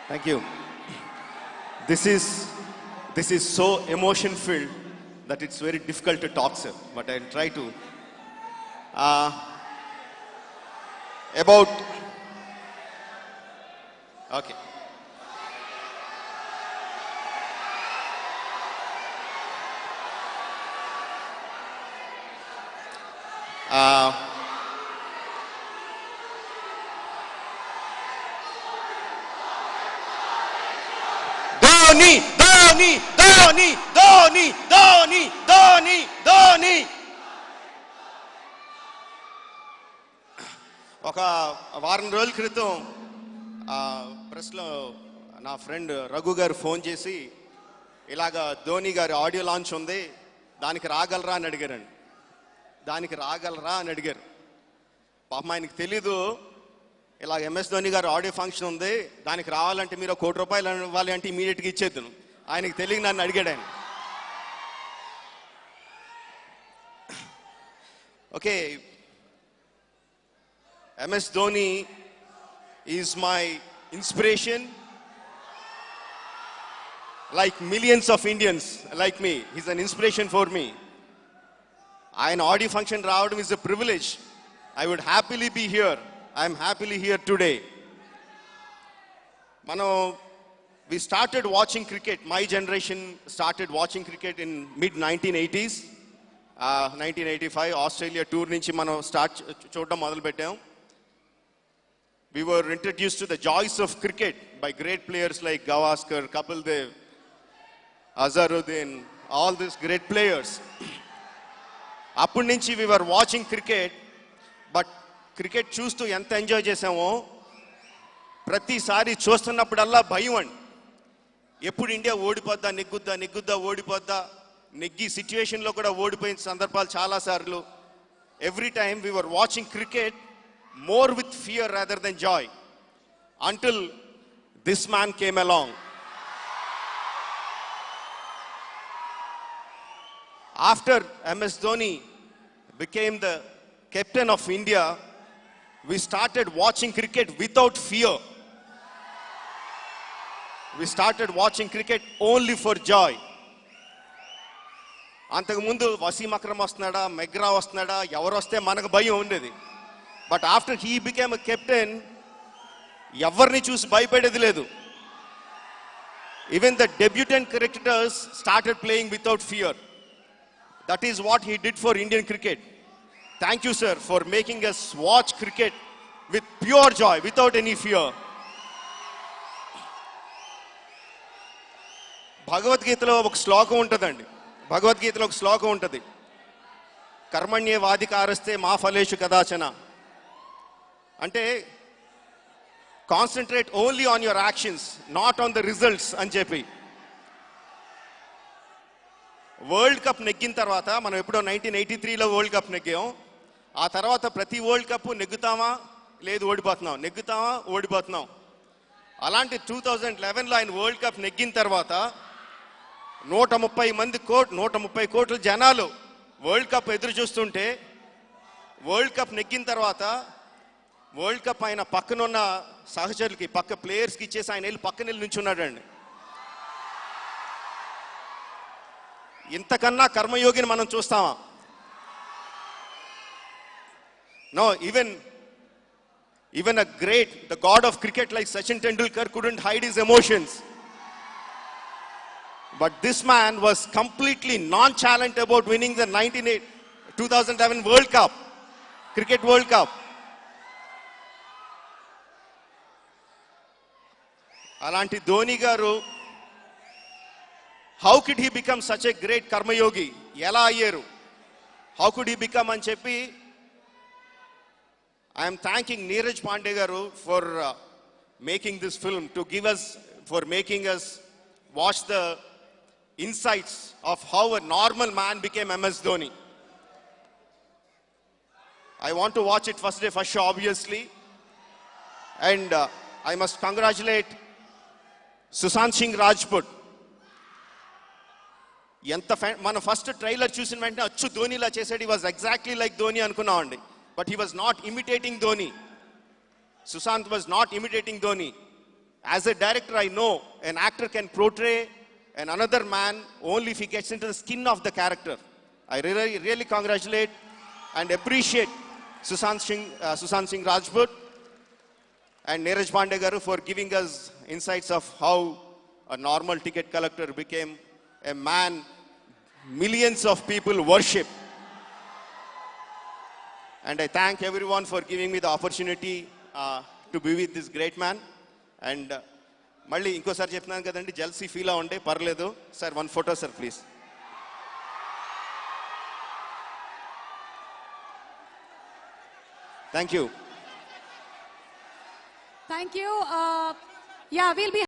Thank you. This is so emotion filled that it's very difficult to talk, sir. But I'll try to. About. Okay. Dhoni, Dhoni, Dhoni, Dhoni, Dhoni, Dhoni, Dhoni. ఒక వారం రోజుల క్రితం ప్రెస్లో నా friend Raghu గారు phone చేసి ఇలాగ ధోని గారి ఆడియో లాంచ్ ఉంది, దానికి రాగలరా అని అడిగారండి. దానికి రాగలరా అని అడిగారు. పాపం ఆయనకి తెలీదు ఇలా ఎంఎస్ ధోని గారు ఆడియో ఫంక్షన్ ఉంది, దానికి రావాలంటే మీరు ₹1,00,00,000 ఇవ్వాలి అంటే ఇమీడియట్గా ఇచ్చేద్దును. ఆయనకి తెలియక నన్ను అడిగాడు ఆయన. Okay, MS Dhoni is my inspiration, like millions of Indians like me. He's an inspiration for me. ఆయన ఆడియో ఫంక్షన్ రావడం is a privilege. I would happily be here. I am happily here today. We started watching cricket. My generation started watching cricket in mid-1980s. 1985 Australia tour నుంచి మనం చూడడం మొదలు పెట్టాం. We were introduced to the joys of cricket by great players like Gavaskar, Kapil Dev, Azharuddin, all these great players. అప్పటి నుంచి we were watching cricket, but cricket చూస్తూ ఎంత enjoy చేసామో ప్రతిసారి చూస్తున్నప్పుడల్లా భయం అండి. ఎప్పుడు ఇండియా ఓడిపోద్దా, నెగ్గుద్దా ఓడిపోద్దా, నెగ్గి సిచ్యువేషన్లో కూడా ఓడిపోయిన సందర్భాలు చాలాసార్లు. Every time we were watching cricket more with fear rather than joy, until this man came along. After MS Dhoni became the captain of India, we started watching cricket without fear. We started watching cricket only for joy. అంతకుముందు వసీం అక్రమ్ వస్తున్నాడా, McGrath వస్తున్నాడా, ఎవరు వస్తే మనకు భయం ఉండేది. But after he became a captain, ఎవరిని చూసి భయపడేది లేదు. Even the debutant cricketers started playing without fear. That is what he did for Indian cricket. Thank you sir for making us watch cricket with pure joy, without any fear. భగవద్గీతలో ఒక శ్లోకం ఉంటుందండి. భగవద్గీతలో ఒక శ్లోకం ఉంటుంది, కర్మణ్యేవాధికారస్తే మా ఫలేషు కదాచన. అంటే concentrate only on your actions, not on the results అని చెప్పి. వరల్డ్ కప్ నెగ్గిన తర్వాత, మనం ఎప్పుడో 1983లో వరల్డ్ కప్ నెగ్గాం. ఆ తర్వాత ప్రతి వరల్డ్ కప్ నెగ్గుతామా లేదు ఓడిపోతున్నాం, నెగ్గుతామా ఓడిపోతున్నాం. అలాంటి 2011లో ఆయన వరల్డ్ కప్ నెగ్గిన తర్వాత 130 కోట్ల జనాలు వరల్డ్ కప్ ఎదురు చూస్తుంటే, వరల్డ్ కప్ నెగ్గిన తర్వాత వరల్డ్ కప్ ఆయన పక్కనున్న సహచరులకి, పక్క ప్లేయర్స్కి ఇచ్చేసి ఆయన వెళ్ళి పక్కన వెళ్ళి నుంచున్నాడండి. ఇంతకన్నా కర్మయోగిని మనం చూస్తామా? No, even the god of cricket like Sachin Tendulkar couldn't hide his emotions. But this man was completely nonchalant about winning the 2011 World Cup, Cricket World Cup. అలాంటి ధోని గారు, how could he become such a great కర్మయోగి? ఎలా అయ్యారు? How could he become అని చెప్పి I am thanking Neeraj Pandey garu for making this film, for making us watch the insights of how a normal man became MS Dhoni. I want to watch it first day, first show, obviously. And I must congratulate Sushant Singh Rajput. మన first trailer చూసిన వెంటనే అచ్చు ధోనిలా చేసాడు. He was exactly like Dhoni అనుకున్నామండి. But he was not imitating Dhoni. Sushant was not imitating Dhoni. As a director, I know an actor can portray another man only if he gets into the skin of the character. I really congratulate and appreciate Sushant Singh Rajput and Neeraj Pandey garu for giving us insights of how a normal ticket collector became a man millions of people worship. And I thank everyone for giving me the opportunity to be with this great man. And మళ్ళీ ఇంకోసారి చెప్తున్నాను కదండి, jealousy feel అవ్వండి, పర్లేదు sir. One photo sir please. Thank you. Thank you. Yeah, we'll be